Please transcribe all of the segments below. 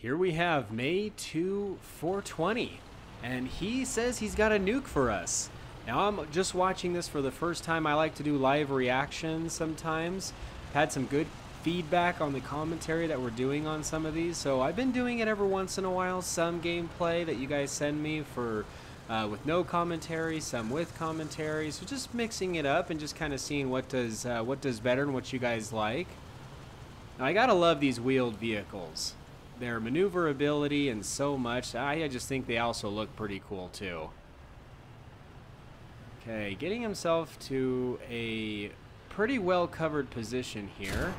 Here we have May 2, 420, and he says he's got a nuke for us. Now I'm just watching this for the first time. I like to do live reactions sometimes. Had some good feedback on the commentary that we're doing on some of these, so I've been doing it every once in a while. Some gameplay that you guys send me for with no commentary, some with commentary. So just mixing it up and just kind of seeing what does better and what you guys like. Now I gotta love these wheeled vehicles. Their maneuverability and so much. I just think they also look pretty cool too. Okay, getting himself to a pretty well covered position here.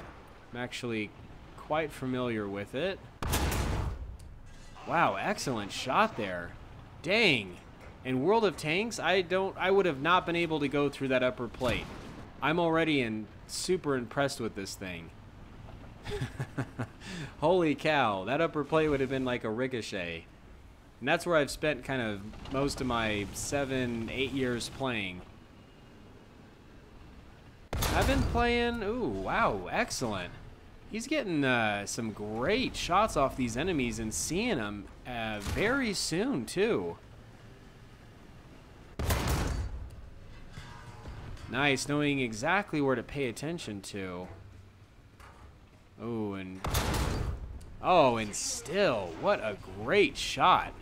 I'm actually quite familiar with it. Wow, excellent shot there. Dang. In World of Tanks, I would have not been able to go through that upper plate. I'm already super impressed with this thing. Holy cow, that upper plate would have been like a ricochet. And that's where I've spent kind of most of my 7-8 years playing. I've been playing, ooh, wow, excellent. He's getting some great shots off these enemies and seeing them very soon too. Nice, knowing exactly where to pay attention to. Oh, and still, what a great shot.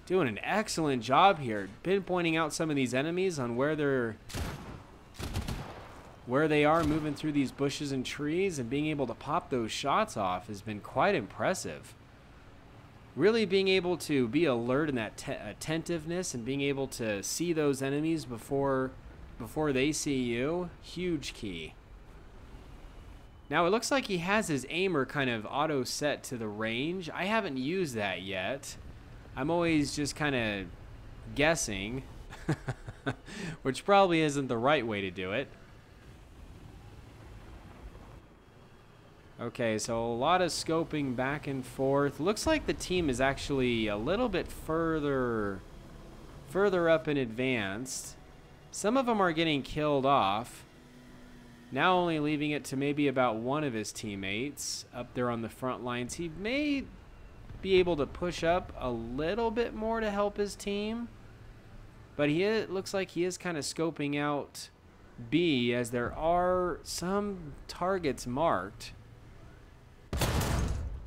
Doing an excellent job here, pinpointing out some of these enemies on where they are moving through these bushes and trees, and being able to pop those shots off has been quite impressive. Really being able to be alert in that attentiveness and being able to see those enemies before they see you, huge key. Now it looks like he has his aimer kind of auto set to the range. I haven't used that yet. I'm always just kind of guessing, which probably isn't the right way to do it. Okay, so a lot of scoping back and forth. Looks like the team is actually a little bit further up in advanced. Some of them are getting killed off. Now only leaving it to maybe about one of his teammates up there on the front lines. He may be able to push up a little bit more to help his team. But it looks like he is kind of scoping out B, as there are some targets marked.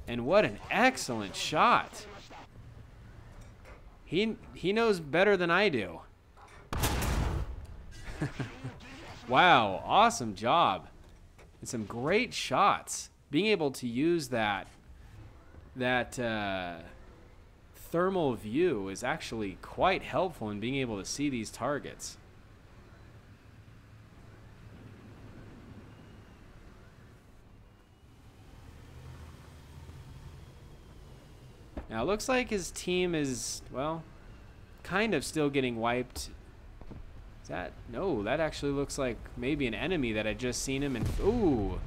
And what an excellent shot. He knows better than I do. Wow, awesome job. And some great shots. Being able to use that thermal view is actually quite helpful in being able to see these targets. Now it looks like his team is, well, kind of still getting wiped. Is that? No, that actually looks like maybe an enemy that had just seen him and, ooh,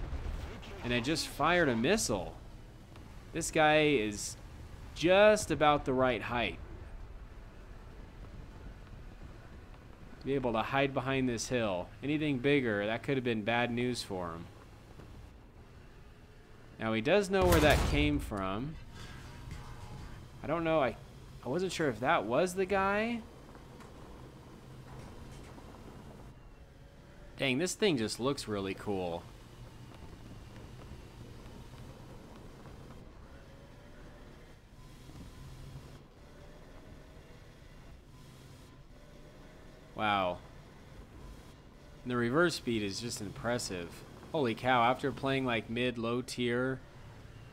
and I just fired a missile. This guy is just about the right height to be able to hide behind this hill. Anything bigger, that could have been bad news for him. Now he does know where that came from. I don't know, I wasn't sure if that was the guy. Dang, this thing just looks really cool. Wow. And the reverse speed is just impressive. Holy cow, after playing like mid-low tier,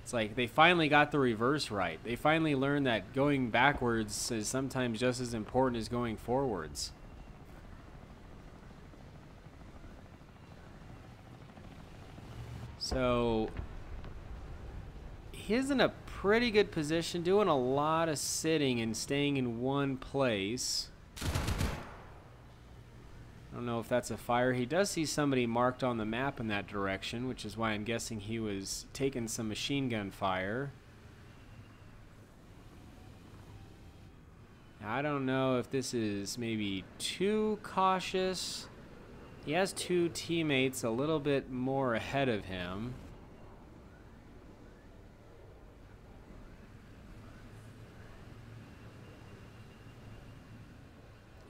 it's like they finally got the reverse right. They finally learned that going backwards is sometimes just as important as going forwards. So he's in a pretty good position, doing a lot of sitting and staying in one place. I don't know if that's a fire. He does see somebody marked on the map in that direction, which is why I'm guessing he was taking some machine gun fire. Now, I don't know if this is maybe too cautious. He has two teammates a little bit more ahead of him.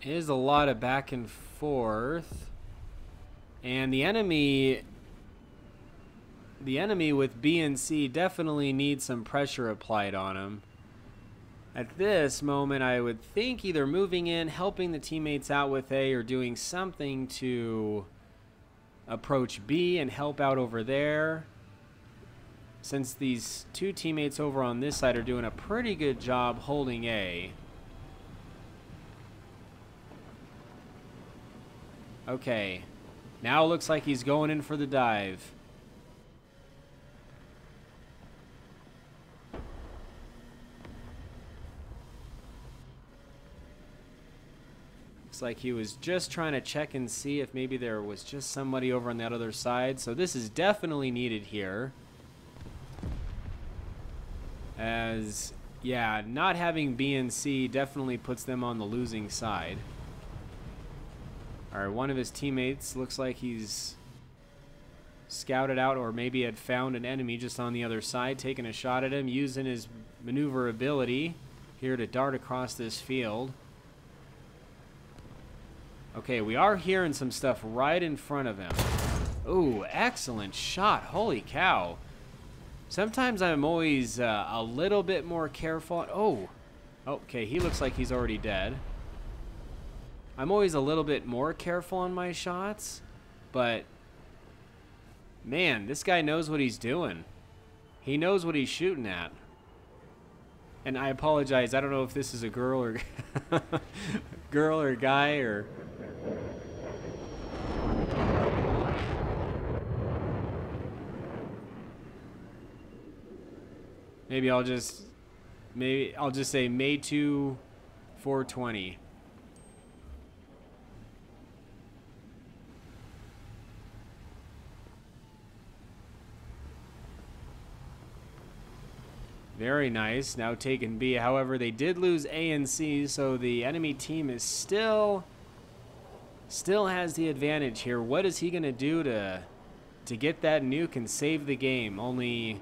It is a lot of back and forth. And the enemy with B and C definitely needs some pressure applied on him. At this moment, I would think either moving in, helping the teammates out with A, or doing something to approach B and help out over there. Since these two teammates over on this side are doing a pretty good job holding A. Okay. Now it looks like he's going in for the dive. Looks like he was just trying to check and see if maybe there was just somebody over on that other side. So this is definitely needed here. As, yeah, not having B and C definitely puts them on the losing side. Alright, one of his teammates looks like he's scouted out or maybe had found an enemy just on the other side, taking a shot at him, using his maneuverability here to dart across this field. Okay, we are hearing some stuff right in front of him. Ooh, excellent shot. Holy cow. Sometimes I'm always a little bit more careful. Oh, okay, he looks like he's already dead. I'm always a little bit more careful on my shots, but man, this guy knows what he's doing. He knows what he's shooting at. And I apologize, I don't know if this is a girl or girl or guy or maybe I'll just say May 2 420. Very nice. Now taking B. However, they did lose A and C, so the enemy team is still has the advantage here. What is he going to do to get that nuke and save the game? Only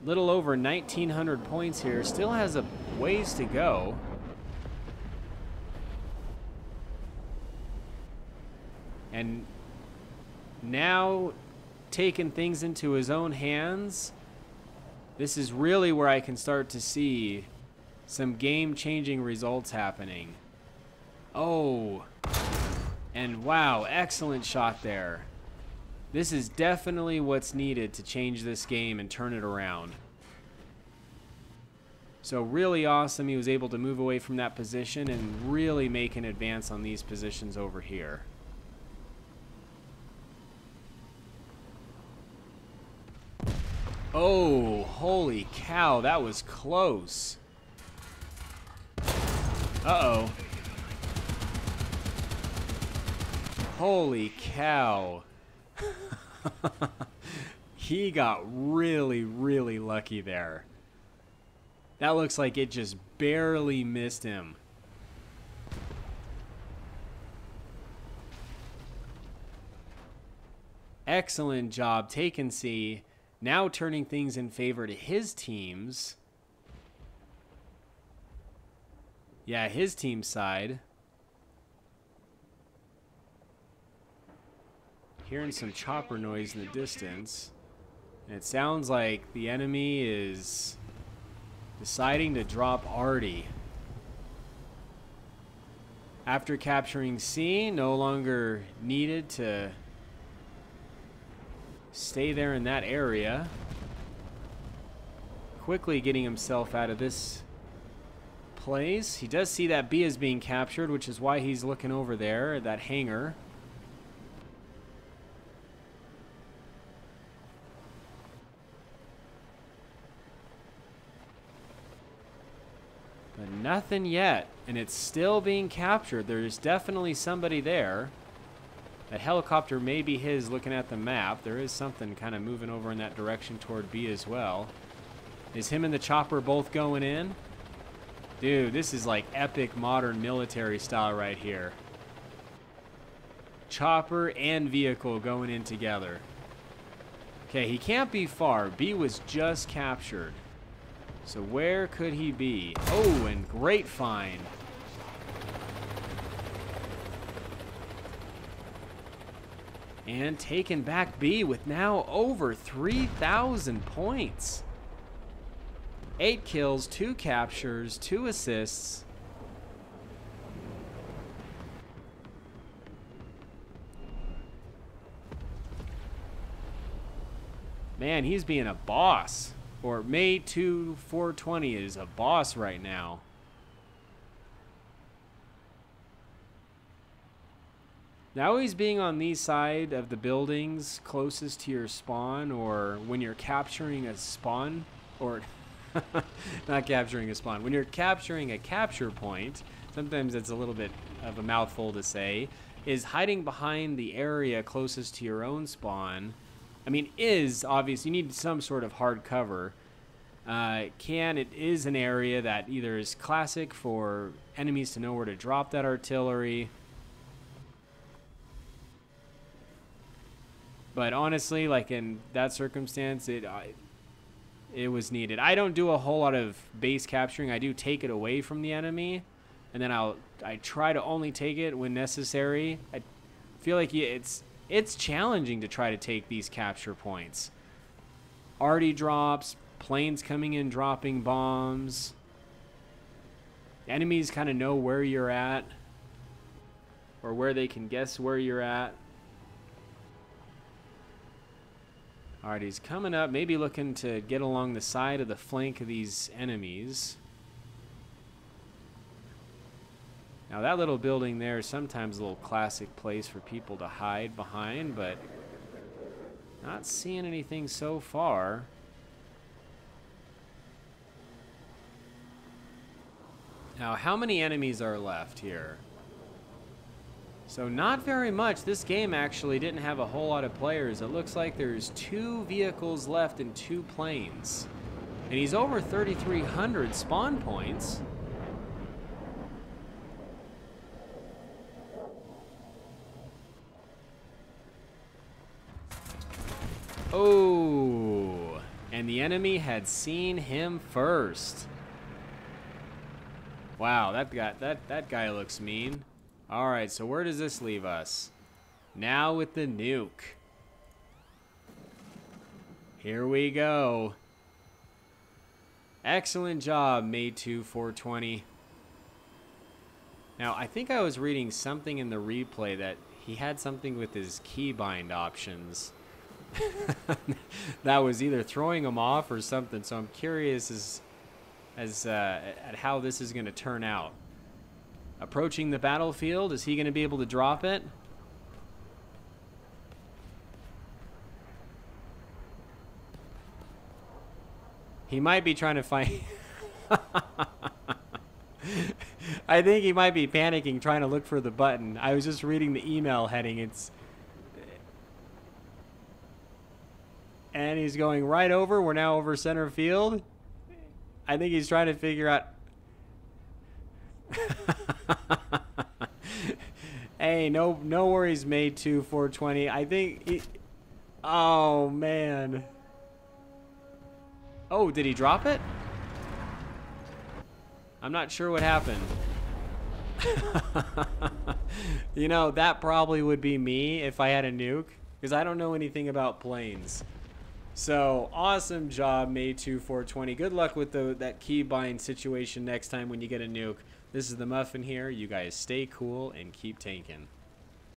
a little over 1,900 points here. Still has a ways to go. And now taking things into his own hands. This is really where I can start to see some game-changing results happening. Oh, and wow, excellent shot there. This is definitely what's needed to change this game and turn it around. So really awesome. He was able to move away from that position and really make an advance on these positions over here. Oh, holy cow, that was close. Uh-oh. Holy cow. He got really, really lucky there. That looks like it just barely missed him. Excellent job. Taken C. Now turning things in favor to his teams. Yeah, his team side. Hearing some chopper noise in the distance. And it sounds like the enemy is deciding to drop Artie. After capturing C, no longer needed to stay there in that area. Quickly getting himself out of this place. He does see that B is being captured, which is why he's looking over there at that hangar. But nothing yet, and it's still being captured. There's definitely somebody there. That helicopter may be his looking at the map. There is something kind of moving over in that direction toward B as well. Is him and the chopper both going in? Dude, this is like epic modern military style right here. Chopper and vehicle going in together. Okay, he can't be far. B was just captured. So where could he be? Oh, and great find. And taking back B with now over 3,000 points. 8 kills, 2 captures, 2 assists. Man, he's being a boss. Or May 2 420 is a boss right now. Now he's being on the side of the buildings closest to your spawn, or when you're capturing a spawn, or not capturing a spawn, when you're capturing a capture point, sometimes it's a little bit of a mouthful to say, is hiding behind the area closest to your own spawn. I mean, is obvious, you need some sort of hard cover. It is an area that either is classic for enemies to know where to drop that artillery. But honestly, like in that circumstance, it was needed. I don't do a whole lot of base capturing. I do take it away from the enemy, and then I try to only take it when necessary. I feel like it's challenging to try to take these capture points. Arty drops, planes coming in dropping bombs. Enemies kind of know where you're at, or where they can guess where you're at. Alright, he's coming up, maybe looking to get along the side of the flank of these enemies. Now that little building there is sometimes a little classic place for people to hide behind, but not seeing anything so far. Now, how many enemies are left here? So not very much. This game actually didn't have a whole lot of players. It looks like there's 2 vehicles left and 2 planes. And he's over 3,300 spawn points. Oh, and the enemy had seen him first. Wow, that guy looks mean. All right, so where does this leave us? Now with the nuke. Here we go. Excellent job, May 2 420. Now, I think I was reading something in the replay that he had something with his keybind options. That was either throwing him off or something, so I'm curious at how this is going to turn out. Approaching the battlefield, is he going to be able to drop it? He might be trying to find... I think he might be panicking, trying to look for the button. I was just reading the email heading. And he's going right over. We're now over center field. I think he's trying to figure out... Hey, no worries, May 2 420. I think oh man. Oh, did he drop it? I'm not sure what happened. You know, that probably would be me if I had a nuke, because I don't know anything about planes. So, awesome job, May 2 420. Good luck with that keybind situation next time when you get a nuke. This is the Muffin here. You guys stay cool and keep tanking.